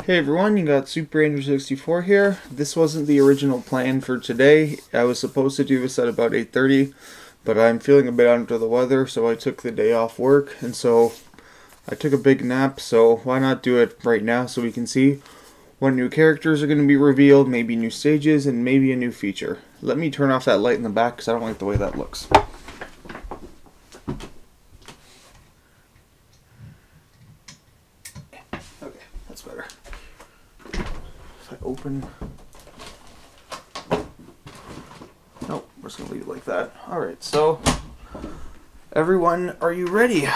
Hey everyone, you got Super Ranger 64 here. This wasn't the original plan for today. I was supposed to do this at about 8:30, but I'm feeling a bit under the weather, so I took the day off work, and so I took a big nap, so why not do it right now so we can see what new characters are going to be revealed, maybe new stages, and maybe a new feature. Let me turn off that light in the back because I don't like the way that looks. Okay, that's better. If I open... Nope, we're just going to leave it like that. Alright, so everyone, are you ready?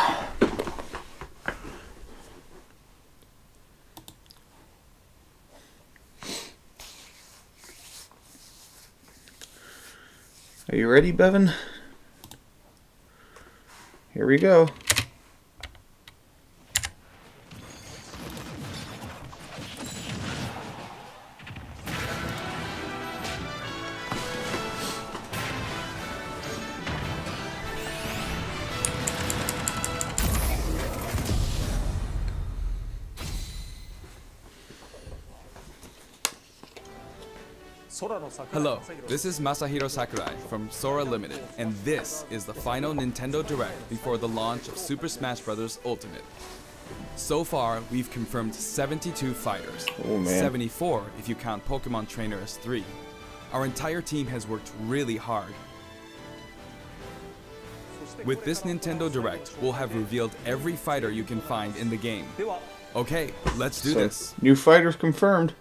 Are you ready, Bevan? Here we go. Hello, this is Masahiro Sakurai from Sora Limited, and this is the final Nintendo Direct before the launch of Super Smash Bros. Ultimate. So far, we've confirmed 72 fighters, 74 if you count Pokemon Trainer as 3. Our entire team has worked really hard. With this Nintendo Direct, we'll have revealed every fighter you can find in the game. Okay, let's do this. New fighters confirmed.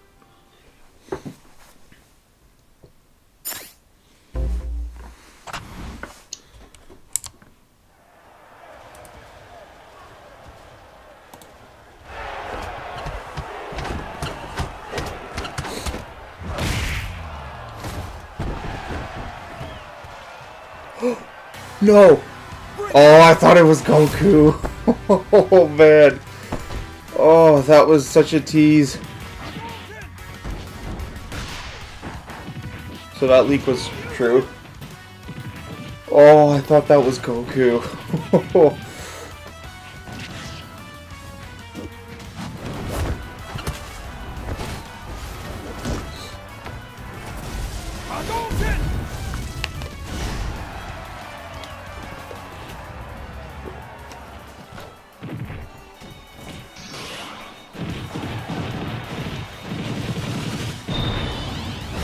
No! Oh, I thought it was Goku. Oh, man. Oh, that was such a tease. So that leak was true. Oh, I thought that was Goku.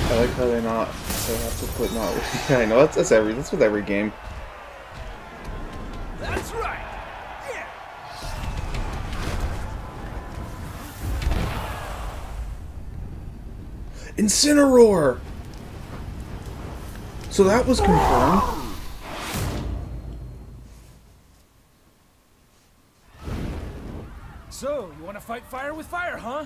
I like how they have to put not. Yeah, I know that's with every game. That's right. Yeah. Incineroar. So that was confirmed. So, you want to fight fire with fire, huh?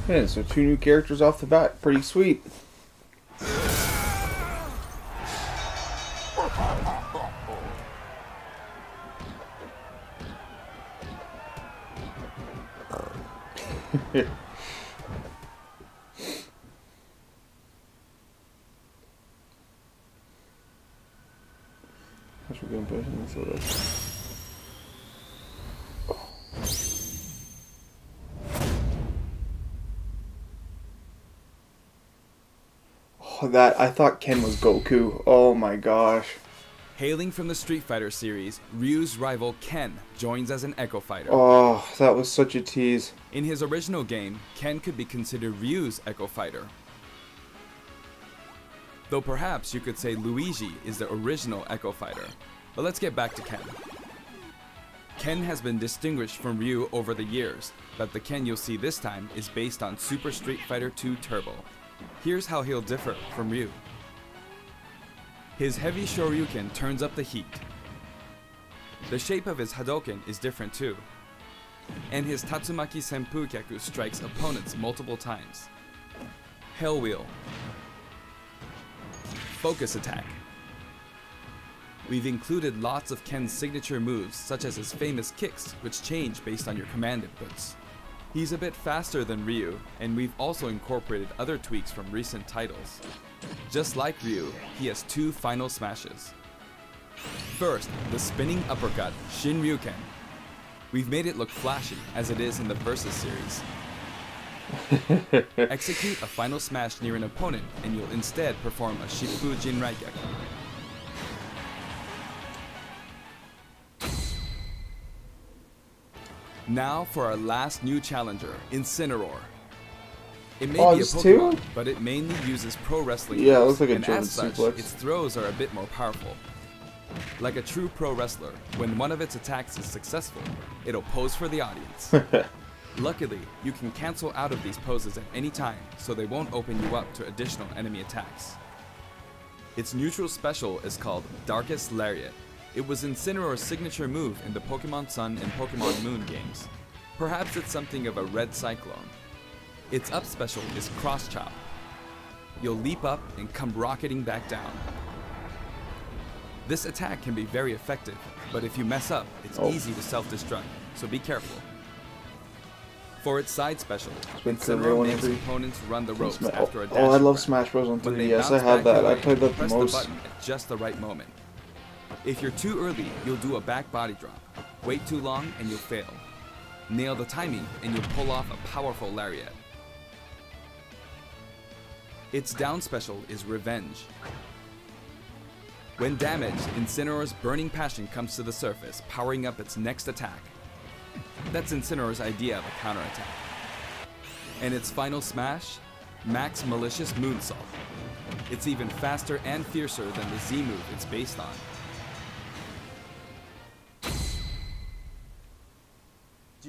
Yeah, so 2 new characters off the bat. Pretty sweet. Acho que eu vou nessa that I thought Ken was Goku. Oh my gosh. Hailing from the Street Fighter series, Ryu's rival Ken joins as an Echo Fighter. Oh, that was such a tease. In his original game, Ken could be considered Ryu's Echo Fighter. Though perhaps you could say Luigi is the original Echo Fighter. But let's get back to Ken. Ken has been distinguished from Ryu over the years, but the Ken you'll see this time is based on Super Street Fighter 2 Turbo. Here's how he'll differ from Ryu. His heavy Shoryuken turns up the heat. The shape of his Hadoken is different too. And his Tatsumaki Senpukyaku strikes opponents multiple times. Hell Wheel. Focus Attack. We've included lots of Ken's signature moves, such as his famous kicks, which change based on your command inputs. He's a bit faster than Ryu, and we've also incorporated other tweaks from recent titles. Just like Ryu, he has 2 final smashes. First, the spinning uppercut, Shinryuken. We've made it look flashy, as it is in the Versus series. Execute a final smash near an opponent, and you'll instead perform a Shippu Jinraigyaku. Now for our last new challenger, Incineroar. It may be a Pokemon, but it mainly uses pro wrestling moves, it looks like a and German as such, suplex. its throws are a bit more powerful. Like a true pro wrestler, when one of its attacks is successful, it'll pose for the audience. Luckily, you can cancel out of these poses at any time, so they won't open you up to additional enemy attacks. Its neutral special is called Darkest Lariat. It was Incineroar's signature move in the Pokemon Sun and Pokemon Moon games. Perhaps it's something of a red cyclone. Its up special is Cross Chop. You'll leap up and come rocketing back down. This attack can be very effective, but if you mess up, it's easy to self-destruct, so be careful. For its side special, Incineroar makes opponents run the ropes after a dash. I love Smash Bros. On 3DS. I had that. I played that the most. Press the button at just the right moment. If you're too early, you'll do a back body drop. Wait too long and you'll fail. Nail the timing and you'll pull off a powerful lariat. Its down special is Revenge. When damaged, Incineroar's Burning Passion comes to the surface, powering up its next attack. That's Incineroar's idea of a counterattack. And its final smash? Max Malicious Moonsault. It's even faster and fiercer than the Z move it's based on.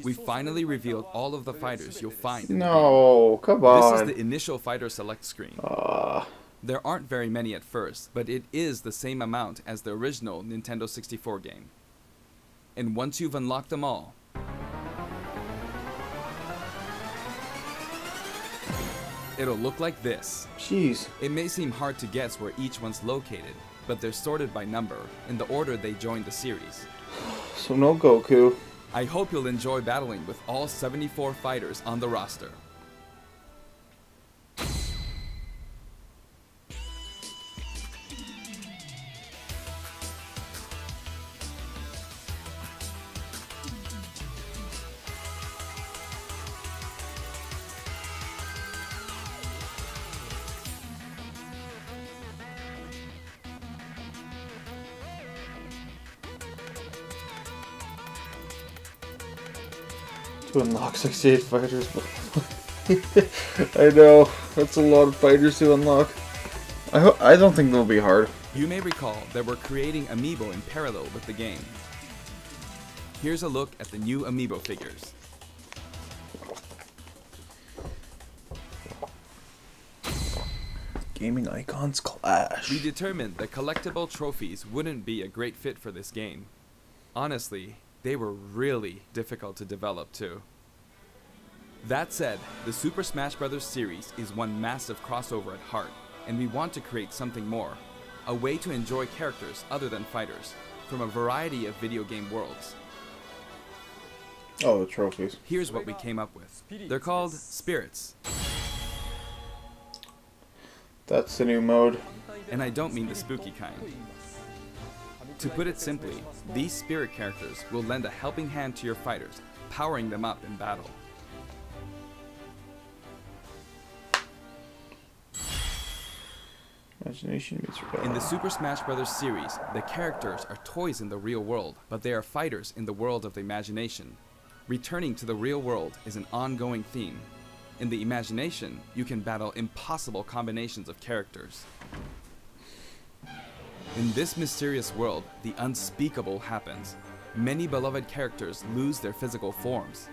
We finally revealed all of the fighters you'll find in the game. No, come on. This is the initial fighter select screen. There aren't very many at first, but it is the same amount as the original Nintendo 64 game. And once you've unlocked them all, it'll look like this. Jeez. It may seem hard to guess where each one's located, but they're sorted by number, in the order they joined the series. So no Goku. I hope you'll enjoy battling with all 74 fighters on the roster. To unlock 68 fighters. I know, that's a lot of fighters to unlock. I don't think they'll be hard. You may recall that we're creating Amiibo in parallel with the game. Here's a look at the new Amiibo figures. Gaming icons clash. We determined that collectible trophies wouldn't be a great fit for this game. Honestly, they were really difficult to develop too. That said, the Super Smash Bros. Series is one massive crossover at heart, and we want to create something more, a way to enjoy characters other than fighters, from a variety of video game worlds. Oh, the trophies. Here's what we came up with. They're called Spirits. That's the new mode. And I don't mean the spooky kind. To put it simply, these spirit characters will lend a helping hand to your fighters, powering them up in battle. Imagination meets reality. In the Super Smash Bros. Series, the characters are toys in the real world, but they are fighters in the world of the imagination. Returning to the real world is an ongoing theme. In the imagination, you can battle impossible combinations of characters. In this mysterious world, the unspeakable happens. Many beloved characters lose their physical forms.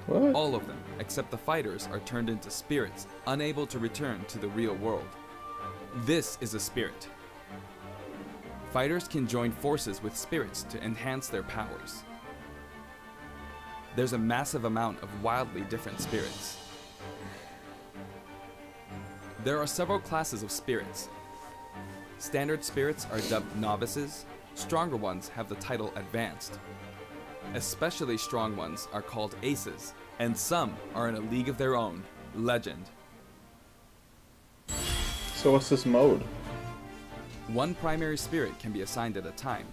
What? All of them, except the fighters, are turned into spirits, unable to return to the real world. This is a spirit. Fighters can join forces with spirits to enhance their powers. There's a massive amount of wildly different spirits. There are several classes of spirits. Standard spirits are dubbed novices. Stronger ones have the title advanced. Especially strong ones are called aces, and some are in a league of their own, legend. So what's this mode? One primary spirit can be assigned at a time.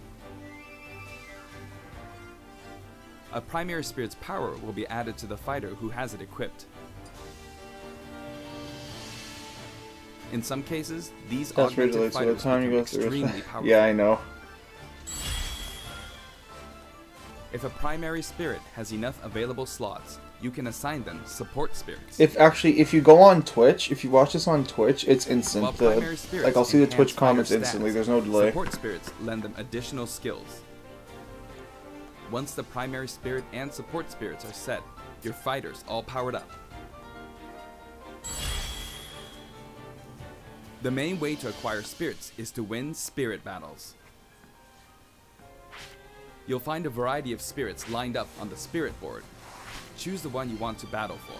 A primary spirit's power will be added to the fighter who has it equipped. In some cases, these That's augmented really so the fighters time you become go through extremely it. powerful. Yeah, I know. If a primary spirit has enough available slots, you can assign them support spirits. If you go on Twitch, if you watch this on Twitch, it's instant. While primary spirits Like I'll see the enhance Twitch fighter comments stats, instantly. There's no delay. Support spirits lend them additional skills. Once the primary spirit and support spirits are set, your fighters all powered up. The main way to acquire spirits is to win spirit battles. You'll find a variety of spirits lined up on the spirit board. Choose the one you want to battle for.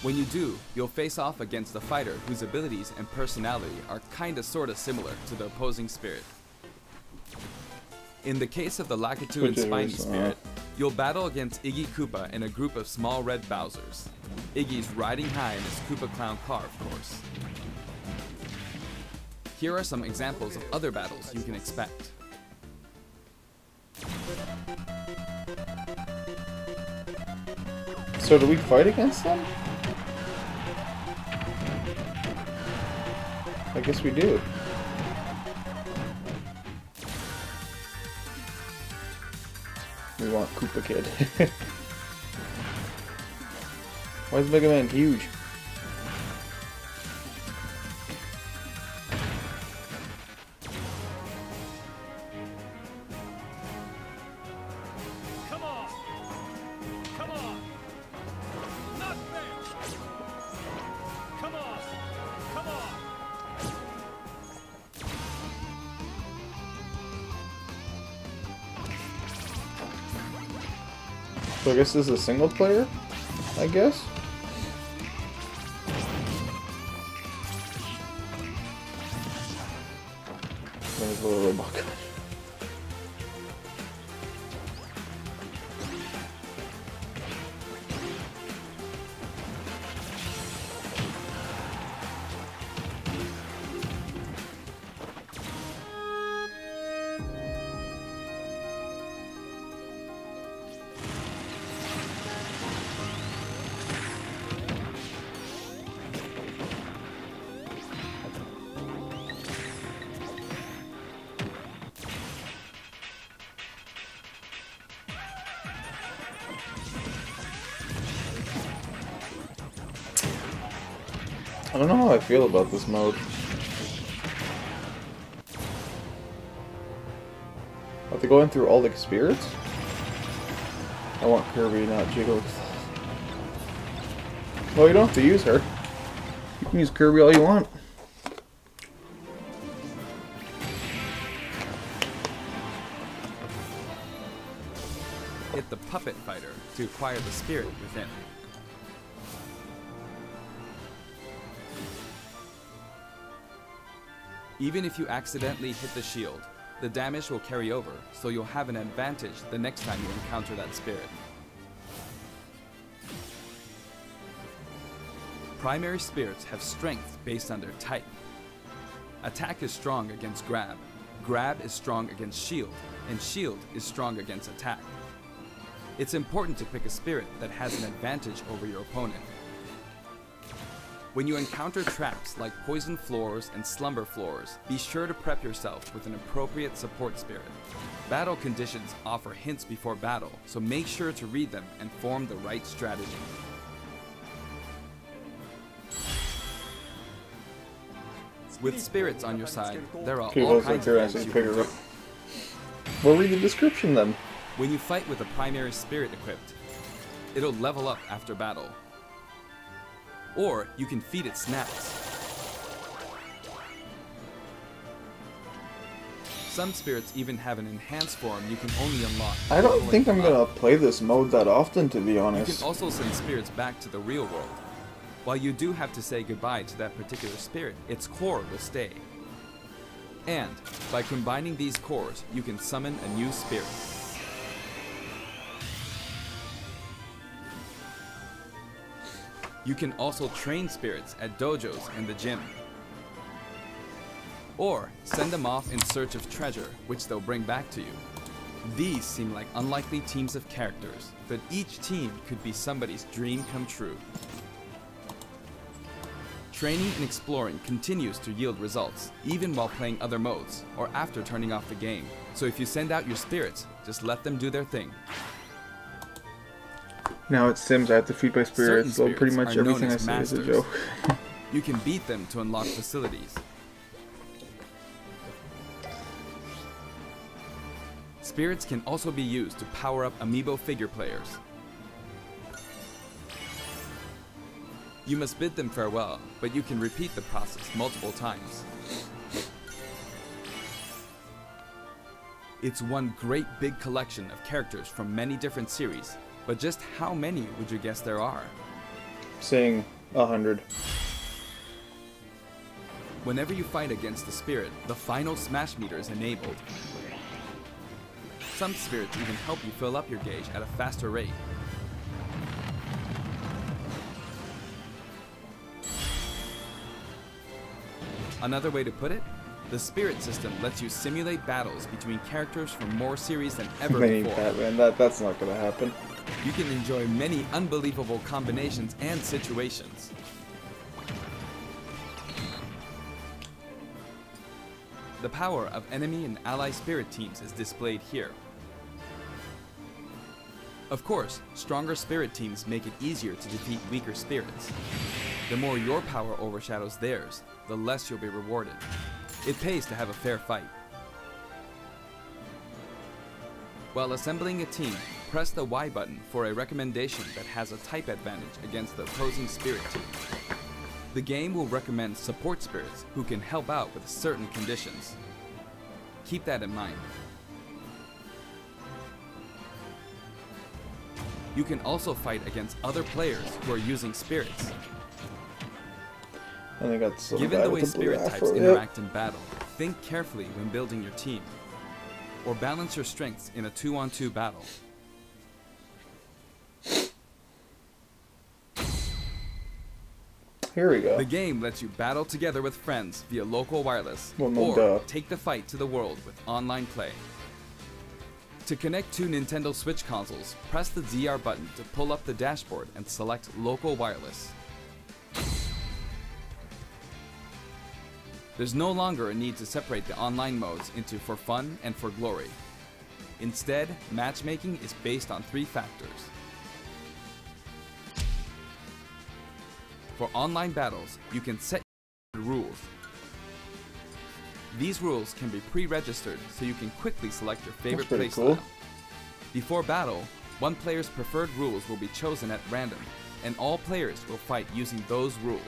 When you do, you'll face off against a fighter whose abilities and personality are kinda sorta similar to the opposing spirit. In the case of the Lakitu and Spiny spirit, you'll battle against Iggy Koopa and a group of small red Bowsers. Iggy's riding high in his Koopa Clown car, of course. Here are some examples of other battles you can expect. So do we fight against them? I guess we do. We want Koopa Kid. Why is Mega Man huge? Come on! Come on! Not fair! Come on! Come on! So I guess this is a single player? I guess? There's a little robot guy. I don't know how I feel about this mode. Are they going through all the spirits? I want Kirby, not Jigglypuff. Well, you don't have to use her. You can use Kirby all you want. Hit the puppet fighter to acquire the spirit within. Even if you accidentally hit the shield, the damage will carry over, so you'll have an advantage the next time you encounter that spirit. Primary spirits have strength based on their type. Attack is strong against grab, grab is strong against shield, and shield is strong against attack. It's important to pick a spirit that has an advantage over your opponent. When you encounter traps like poison floors and slumber floors, be sure to prep yourself with an appropriate support spirit. Battle conditions offer hints before battle, so make sure to read them and form the right strategy. With spirits on your side, there are all kinds of things you can do. Well, read the description then. When you fight with a primary spirit equipped, it'll level up after battle. Or you can feed it snacks. Some spirits even have an enhanced form you can only unlock. I don't leveling think I'm them up. gonna play this mode that often, to be You honest. can also send spirits back to the real world. While you do have to say goodbye to that particular spirit, its core will stay. And by combining these cores, you can summon a new spirit. You can also train spirits at dojos and the gym. Or send them off in search of treasure, which they'll bring back to you. These seem like unlikely teams of characters, but each team could be somebody's dream come true. Training and exploring continues to yield results, even while playing other modes, or after turning off the game. So if you send out your spirits, just let them do their thing. Now it Sims, I have to feed my spirits, so Certain pretty spirits much are known everything I as say is a masters. joke. You can beat them to unlock facilities. Spirits can also be used to power up amiibo figure players. You must bid them farewell, but you can repeat the process multiple times. It's one great big collection of characters from many different series, but just how many would you guess there are? Saying 100. Whenever you fight against a spirit, the final smash meter is enabled. Some spirits even help you fill up your gauge at a faster rate. Another way to put it, the spirit system lets you simulate battles between characters from more series than ever Many before. Batman, that's not gonna happen. You can enjoy many unbelievable combinations and situations. The power of enemy and ally spirit teams is displayed here. Of course, stronger spirit teams make it easier to defeat weaker spirits. The more your power overshadows theirs, the less you'll be rewarded. It pays to have a fair fight. While assembling a team, press the Y button for a recommendation that has a type advantage against the opposing spirit team. The game will recommend support spirits who can help out with certain conditions. Keep that in mind. You can also fight against other players who are using spirits. I think that's so Given bad the way with the blue spirit types afro. interact in battle, think carefully when building your team. Or balance your strengths in a 2-on-2 battle. Here we go. The game lets you battle together with friends via local wireless, Well, no or duh. take the fight to the world with online play. To connect two Nintendo Switch consoles, press the ZR button to pull up the dashboard and select local wireless. There's no longer a need to separate the online modes into for fun and for glory. Instead, matchmaking is based on 3 factors. For online battles, you can set rules. These rules can be pre-registered so you can quickly select your favorite pretty playstyle. cool. Before battle, one player's preferred rules will be chosen at random, and all players will fight using those rules.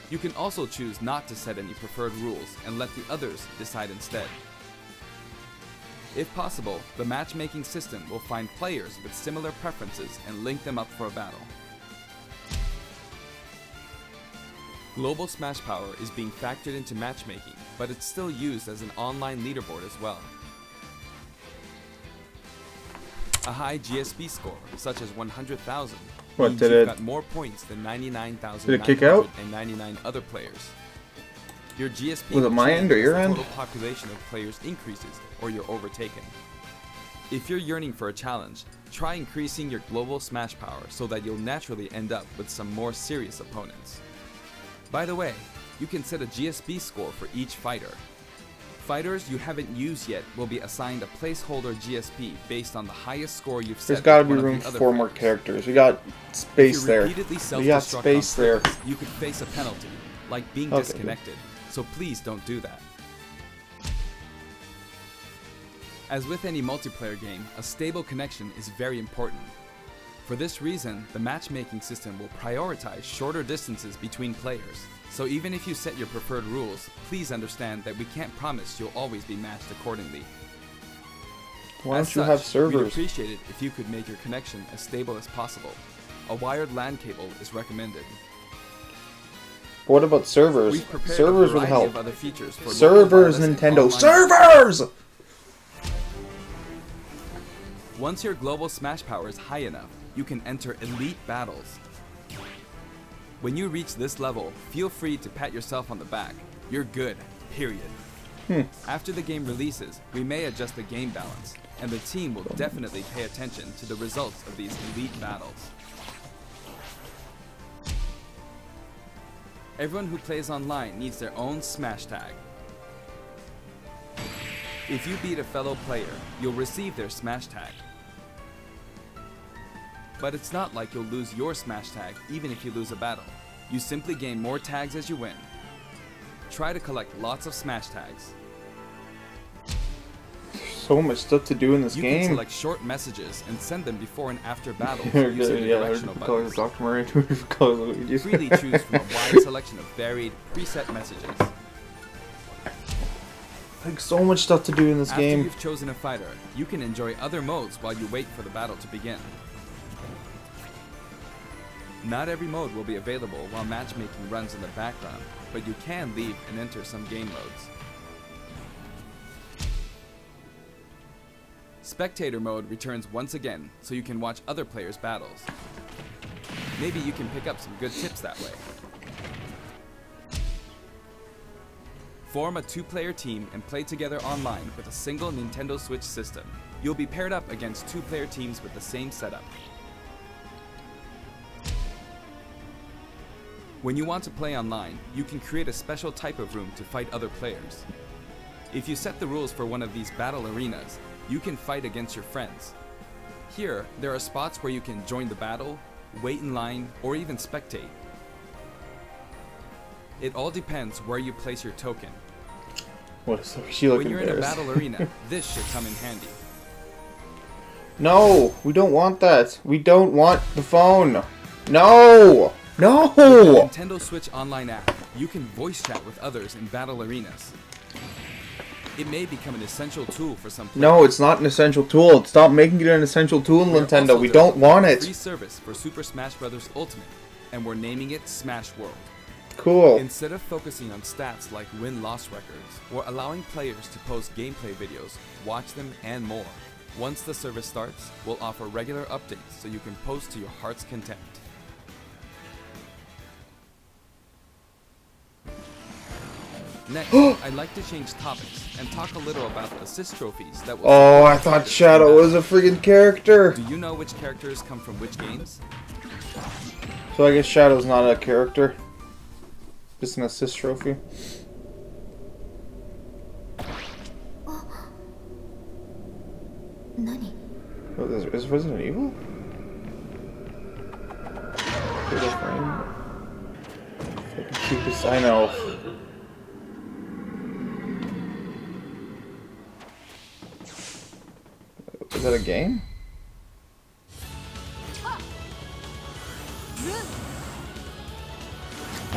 You can also choose not to set any preferred rules and let the others decide instead. If possible, the matchmaking system will find players with similar preferences and link them up for a battle. Global Smash Power is being factored into matchmaking, but it's still used as an online leaderboard as well. A high GSP score, such as 100,000, What, means did you've it- got more points than Did it kick out? 99,999 other players. Your GSP Was it will my change end or as your the end? total population of players increases or you're overtaken. If you're yearning for a challenge, try increasing your global smash power so that you'll naturally end up with some more serious opponents. By the way, you can set a GSP score for each fighter. Fighters you haven't used yet will be assigned a placeholder GSP based on the highest score you've set. There's gotta with be one of room the for other 4 more fighters. characters. We got space If you there. repeatedly We got self-destruct space on there. purpose, you could face a penalty, like being Okay, disconnected, so please don't do that. As with any multiplayer game, a stable connection is very important. For this reason, the matchmaking system will prioritize shorter distances between players, So even if you set your preferred rules, please understand that we can't promise you'll always be matched accordingly. Why As don't you have such, we'd servers? appreciate it if you could make your connection as stable as possible. A wired LAN cable is recommended. What about servers? We've prepared Servers a would variety help. of other features for Servers, local wireless and Nintendo. online- Servers! Once your global smash power is high enough, you can enter elite battles. When you reach this level, feel free to pat yourself on the back. You're good, period. After the game releases, we may adjust the game balance, and the team will definitely pay attention to the results of these elite battles. Everyone who plays online needs their own smash tag. If you beat a fellow player, you'll receive their smash tag. But it's not like you'll lose your smash tag even if you lose a battle. You simply gain more tags as you win. Try to collect lots of smash tags. So much stuff to do in this You game. can select short messages and send them before and after battles using the Yeah, directional buttons. Dr. Mario, Luigi. Freely choose from a wide selection of varied, preset messages. Like so much stuff to do in this After game. you've chosen a fighter, you can enjoy other modes while you wait for the battle to begin. Not every mode will be available while matchmaking runs in the background, but you can leave and enter some game modes. Spectator mode returns once again, so you can watch other players' battles. Maybe you can pick up some good tips that way. Form a 2-player team and play together online with a single Nintendo Switch system. You'll be paired up against 2-player teams with the same setup. When you want to play online, you can create a special type of room to fight other players. If you set the rules for one of these battle arenas, you can fight against your friends. Here, there are spots where you can join the battle, wait in line, or even spectate. It all depends where you place your token. What is she looking When you're in a embarrassed? battle arena, this should come in handy. No, we don't want that. We don't want the phone. No! No! The Nintendo Switch Online app, you can voice chat with others in battle arenas. It may become an essential tool for some players. No, it's not an essential tool. Stop making it an essential tool, We're Nintendo. also We don't want developing a free it. service for Super Smash Bros. Ultimate, and we're naming it Smash World. Cool. Instead of focusing on stats like win-loss records, we're allowing players to post gameplay videos, watch them, and more. Once the service starts, we'll offer regular updates so you can post to your heart's content. Next, I'd like to change topics and talk a little about assist trophies that will... Oh, I thought Shadow was a friggin' character. Do you know which characters come from which games? So I guess Shadow's not a character. Just an assist trophy. Nani? What is Resident Evil? Fatal Frame? Fucking cheapest, I know. Is that a game?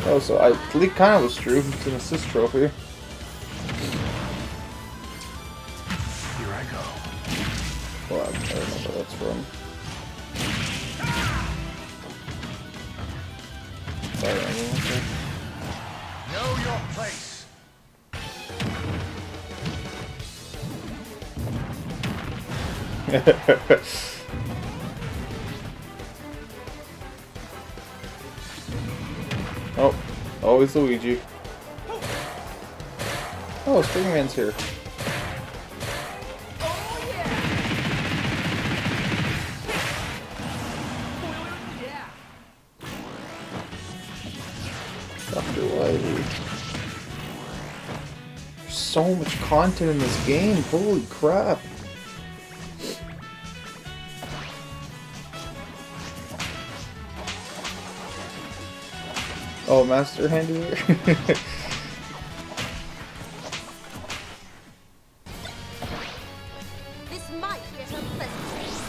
Oh, so I leak kind of was true. It's an assist trophy. Here I go. Well, I don't know where that's from. Sorry, everyone. Know your place. Oh, always Luigi. Oh, Springman's here. Dr. Wily. There's so much content in this game. Holy crap. Oh, Master Hand here. This might get unpleasant.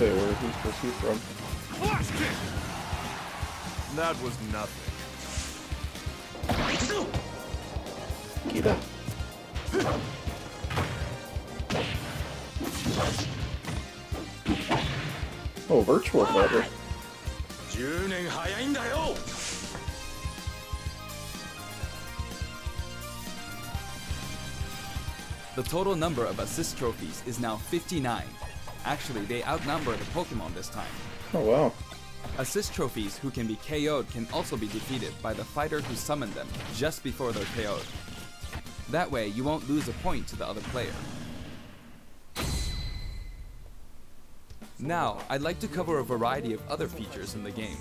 say where he's supposed to be from. Blast it! That was nothing. Get up. Oh, virtual fighter. 10年早いんだよ The total number of assist trophies is now 59. Actually, they outnumber the Pokemon this time. Oh, wow. Assist trophies who can be KO'd can also be defeated by the fighter who summoned them just before they're KO'd. That way, you won't lose a point to the other player. Now, I'd like to cover a variety of other features in the game.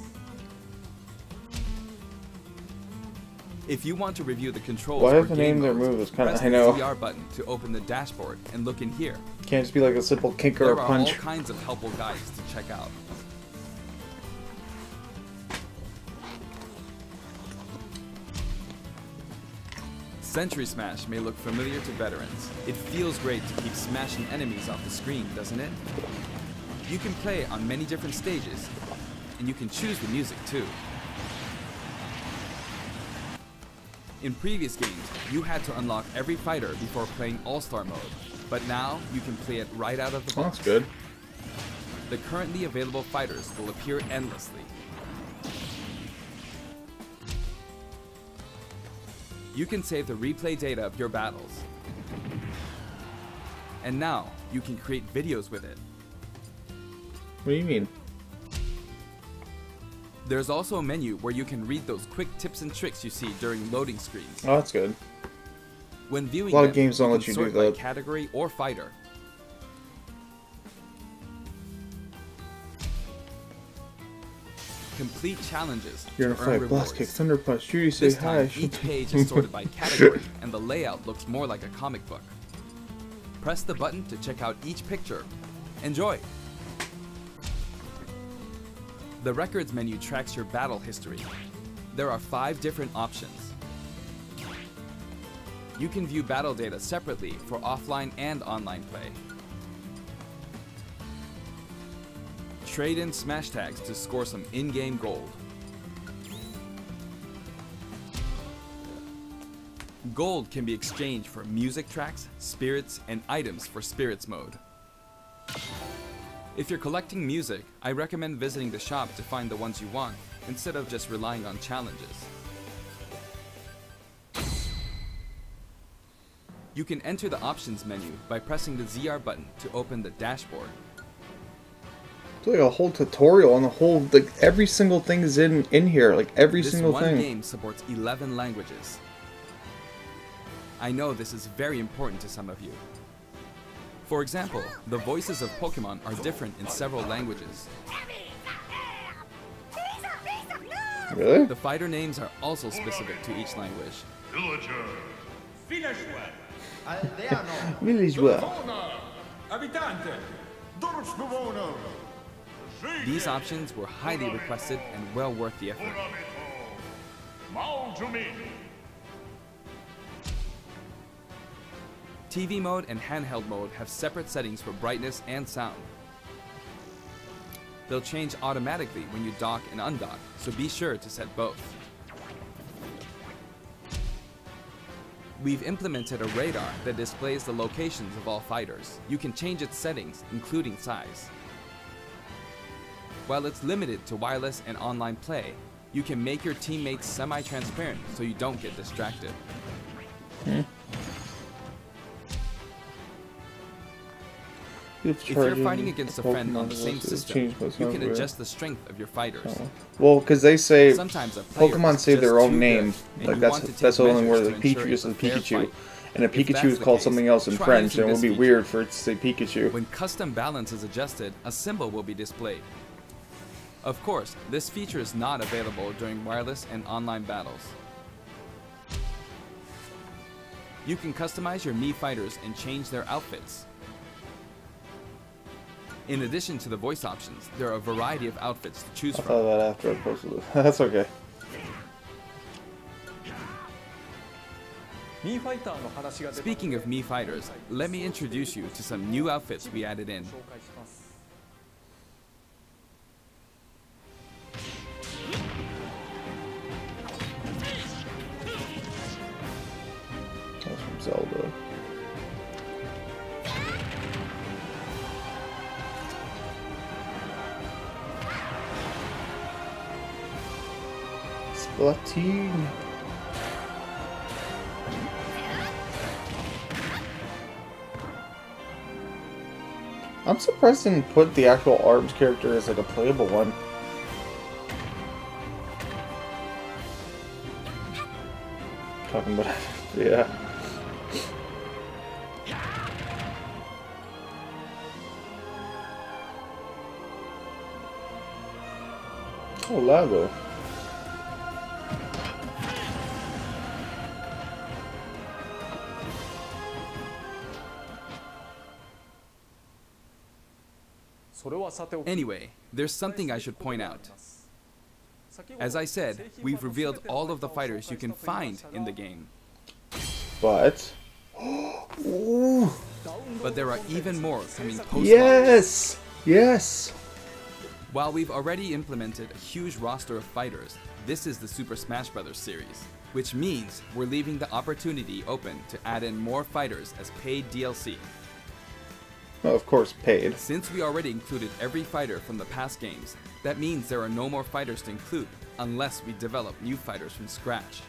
If you want to review the controls Why for have they game named their modes, move? It's kinda- press I the know. ZR button to open the dashboard and look in here. Can't just be like a simple kick or There a are punch. all kinds of helpful guides to check out. Sentry Smash may look familiar to veterans. It feels great to keep smashing enemies off the screen, doesn't it? You can play on many different stages, and you can choose the music too. In previous games, you had to unlock every fighter before playing All-Star mode, but now you can play it right out of the Oh, box. that's good. The currently available fighters will appear endlessly. You can save the replay data of your battles. And now, you can create videos with it. What do you mean? There's also a menu where you can read those quick tips and tricks you see during loading screens. Oh, that's good. When viewing A lot of them, games don't you let can you do sort by that. category or fighter. Complete challenges You're in a to earn fight. Blast rewards. kick, thunder punch, Judy say This time, hi. each page is sorted by category, and the layout looks more like a comic book. Press the button to check out each picture. Enjoy! The records menu tracks your battle history. There are 5 different options. You can view battle data separately for offline and online play. Trade in smash tags to score some in-game gold. Gold can be exchanged for music tracks, spirits, and items for spirits mode. If you're collecting music, I recommend visiting the shop to find the ones you want, instead of just relying on challenges. You can enter the options menu by pressing the ZR button to open the dashboard. It's like a whole tutorial on the whole, like every single thing is in here, like every This single one thing. game supports 11 languages. I know this is very important to some of you. For example, the voices of Pokemon are different in several languages. Really? The fighter names are also specific to each language. Villager. Villageois. Abitante. Dorfbewohner. These options were highly requested and well worth the effort. Maljumi. TV mode and handheld mode have separate settings for brightness and sound. They'll change automatically when you dock and undock, so be sure to set both. We've implemented a radar that displays the locations of all fighters. You can change its settings, including size. While it's limited to wireless and online play, you can make your teammates semi-transparent so you don't get distracted. If you're fighting against a friend on the same system, you can adjust the strength of your fighters. Well, because they say Sometimes a player Pokemon is say just their own too name. good, and Like you that's want to take the only where measures the to ensure Pikachu is it's a a fair Pikachu, fight. and a If Pikachu that's is the called case, something else in try French, using and it would this be feature. weird for it to say Pikachu. When custom balance is adjusted, a symbol will be displayed. Of course, this feature is not available during wireless and online battles. You can customize your Mii fighters and change their outfits. In addition to the voice options, there are a variety of outfits to choose I from. thought of that after I posted it. That's okay. Speaking of Mii fighters, let me introduce you to some new outfits we added in. Splatoon. I'm surprised they didn't put the actual ARMS character as like a playable one. Talking about yeah. Oh, lava. Anyway, there's something I should point out. As I said, we've revealed all of the fighters you can find in the game. But ooh. But there are even more coming post-launch. Yes! Yes! While we've already implemented a huge roster of fighters, this is the Super Smash Bros. Series, which means we're leaving the opportunity open to add in more fighters as paid DLC. Well, of course, paid. Since we already included every fighter from the past games, that means there are no more fighters to include unless we develop new fighters from scratch.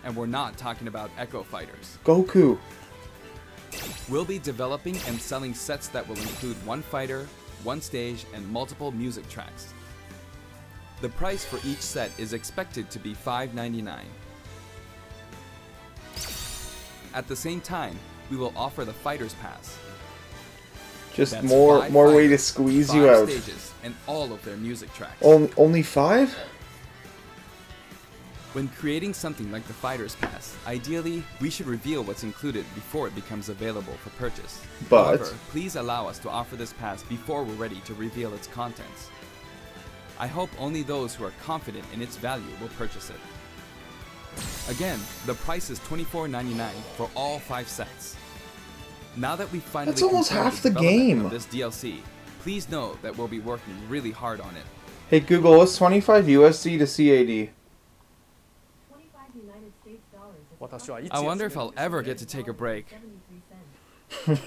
And we're not talking about Echo fighters. Goku. We'll be developing and selling sets that will include one fighter, one stage, and multiple music tracks. The price for each set is expected to be $5.99. At the same time, we will offer the Fighters Pass. Just That's more five way to fighters, squeeze 5 you out. stages, and all of their music tracks. Only 5? When creating something like the Fighters Pass, ideally, we should reveal what's included before it becomes available for purchase. But however, please allow us to offer this pass before we're ready to reveal its contents. I hope only those who are confident in its value will purchase it. Again, the price is $24.99 for all 5 sets. Now that we've finally That's almost confirmed half the development game. of this DLC, please know that we'll be working really hard on it. Hey Google, what's 25 USD to CAD? I wonder if I'll ever get to take a break.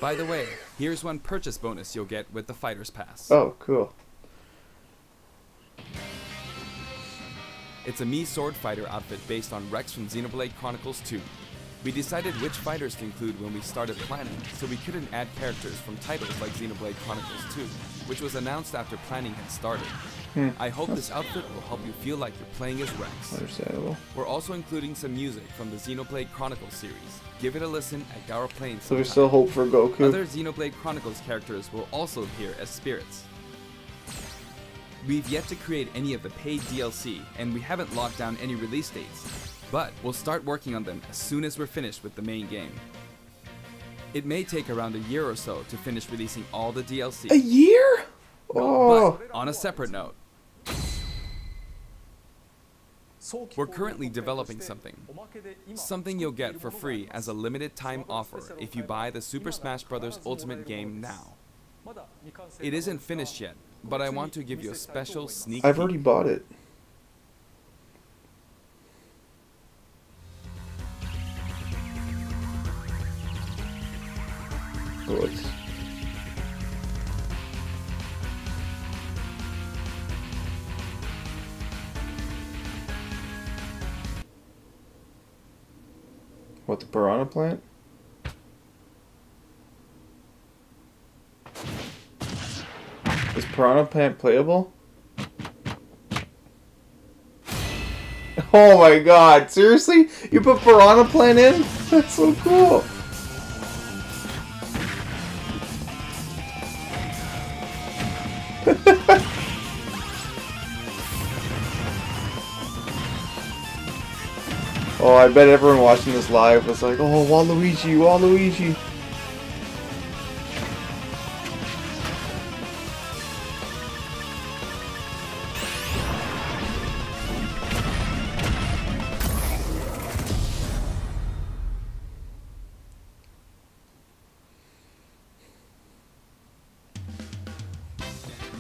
By the way, here's one purchase bonus you'll get with the Fighters Pass. Oh, cool. It's a Mii Sword Fighter outfit based on Rex from Xenoblade Chronicles 2. We decided which fighters to include when we started planning, so we couldn't add characters from titles like Xenoblade Chronicles 2, which was announced after planning had started. I hope this outfit will help you feel like you're playing as Rex. Understandable. We're also including some music from the Xenoblade Chronicles series. Give it a listen at Garo Plains. So there's still hope for Goku. Other Xenoblade Chronicles characters will also appear as spirits. We've yet to create any of the paid DLC, and we haven't locked down any release dates, but we'll start working on them as soon as we're finished with the main game. It may take around a year or so to finish releasing all the DLC. A year? Oh. But on a separate note, we're currently developing something you'll get for free as a limited time offer if you buy the Super Smash Bros. Ultimate game now. It isn't finished yet, but I want to give you a special sneak I've peek. already bought it. Good. What, the piranha plant? Is piranha plant playable? Oh my god, seriously? You put piranha plant in? That's so cool. Oh, I bet everyone watching this live was like, oh, Waluigi, Waluigi.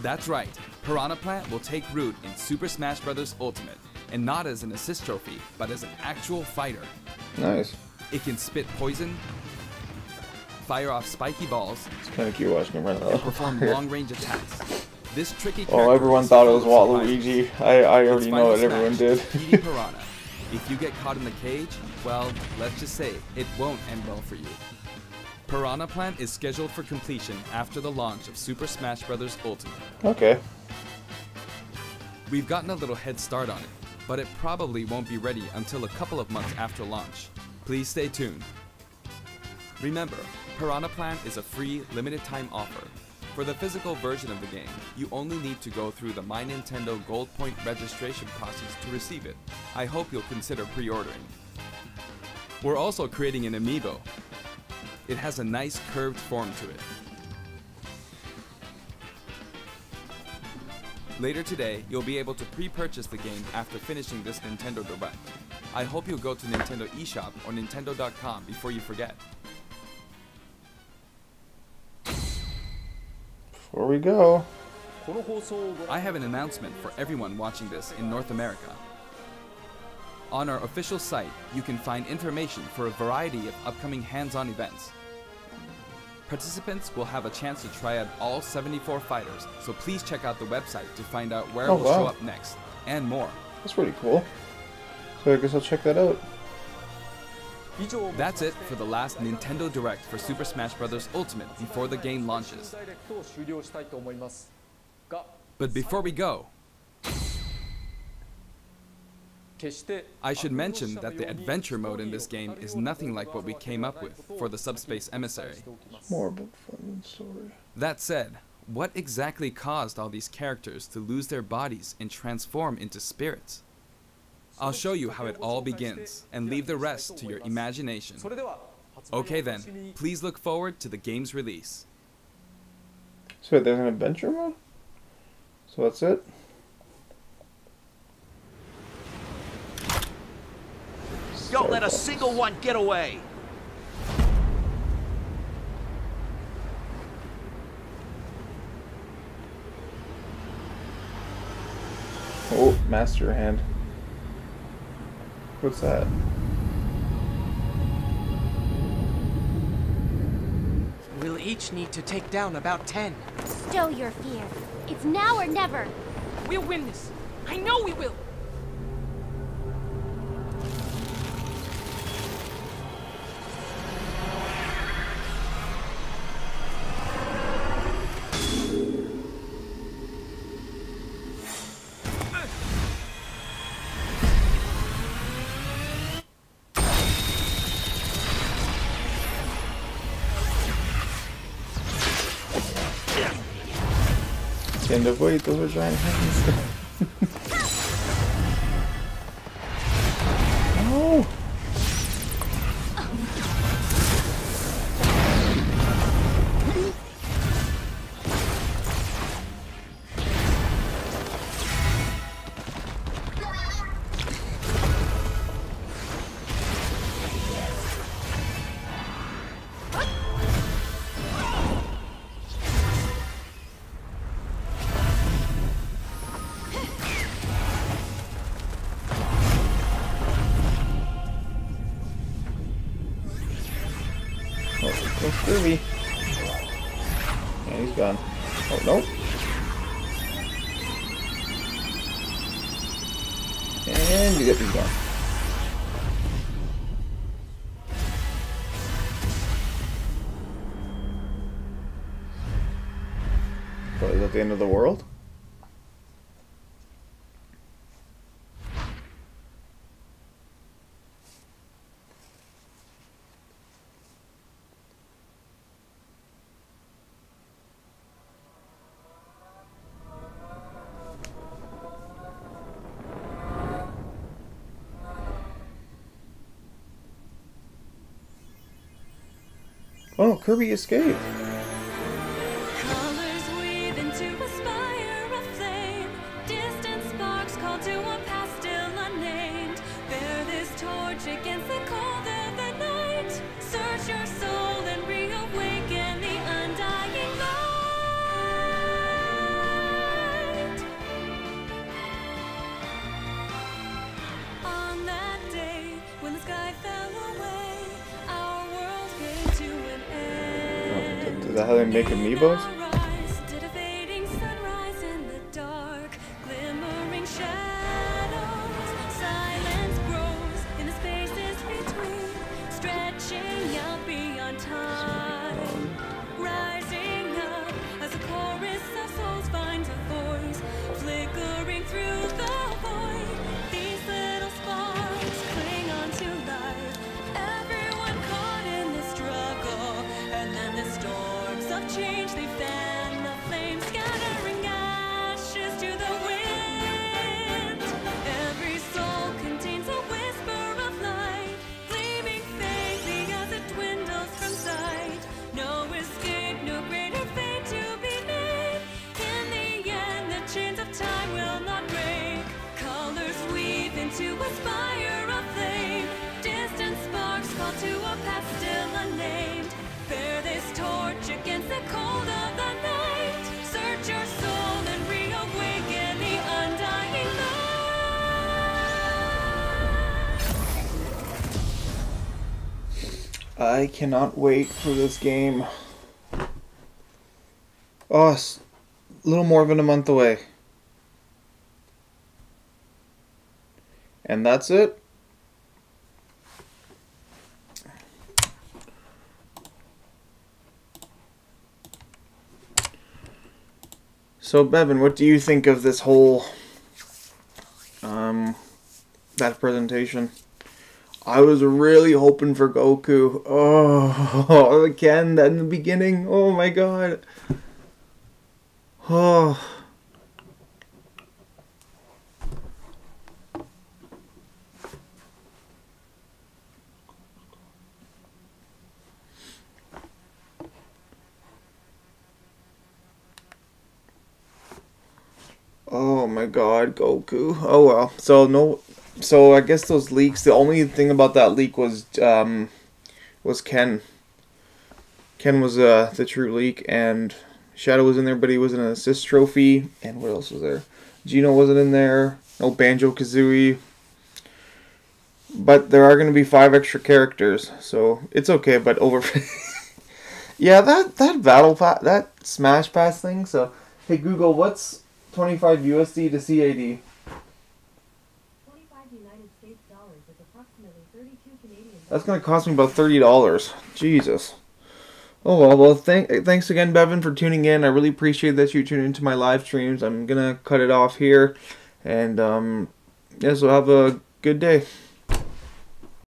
That's right, Piranha Plant will take root in Super Smash Bros. Ultimate, and not as an assist trophy, but as an actual fighter. Nice. It can spit poison, fire off spiky balls, It's kind of cute watching him run and out. perform long-range attacks. This tricky Oh, character everyone is thought it full was of surprises. Waluigi. I already Its know final what everyone smash, did. Petey Piranha, If you get caught in the cage, well, let's just say it won't end well for you. Piranha Plant is scheduled for completion after the launch of Super Smash Bros. Ultimate. Okay. We've gotten a little head start on it, but it probably won't be ready until a couple of months after launch. Please stay tuned. Remember, Piranha Plant is a free, limited-time offer. For the physical version of the game, you only need to go through the My Nintendo Gold Point registration process to receive it. I hope you'll consider pre-ordering. We're also creating an amiibo. It has a nice curved form to it. Later today, you'll be able to pre-purchase the game after finishing this Nintendo Direct. I hope you'll go to Nintendo eShop or Nintendo.com before you forget. Before we go, I have an announcement for everyone watching this in North America. On our official site, you can find information for a variety of upcoming hands-on events. Participants will have a chance to try out all 74 fighters, so please check out the website to find out where it will show up next, and more. That's pretty cool. So I guess I'll check that out. That's it for the last Nintendo Direct for Super Smash Bros. Ultimate before the game launches. But before we go, I should mention that the adventure mode in this game is nothing like what we came up with for the Subspace Emissary. More about fun than story. That said, what exactly caused all these characters to lose their bodies and transform into spirits? I'll show you how it all begins, and leave the rest to your imagination. Okay then, please look forward to the game's release. So there's an adventure mode? So that's it? Don't let a single one get away! Oh, Master Hand. What's that? We'll each need to take down about 10. Stow your fear. It's now or never. We'll win this. I know we will. Can't avoid those are giant hands. No! Oh, Kirby. And he's gone. Oh, no. And you get these gone. What, is that the end of the world? Oh, Kirby escaped. Colors weave into a spire of flame. Distant sparks call to a past still unnamed. Bear this torch against the cold of the night. Search your soul and reawaken the undying light. On that day, when the sky fell away, our world came to an end. Is that how they make amiibos? Did a fading sunrise in the dark, glimmering shadows, silence grows. I cannot wait for this game. Oh, it's a little more than a month away. And that's it. So, Bevan, what do you think of this whole that presentation? I was really hoping for Goku. Oh, again, that in the beginning. Oh my god. Oh. Oh my god, Goku. Oh well. So I guess those leaks, the only thing about that leak was Ken. Ken was the true leak, and Shadow was in there, but he was an assist trophy. And what else was there? Gino wasn't in there. No Banjo-Kazooie. But there are going to be 5 extra characters, so it's okay. But over, yeah, that battle pass, that Smash Pass thing. So hey Google, what's 25 USD to CAD? 25 United States dollars is approximately 32 Canadian dollars. That's going to cost me about $30. Jesus. Oh well, thanks again, Bevan, for tuning in. I really appreciate that you tune into my live streams. I'm going to cut it off here. And, yeah, so have a good day.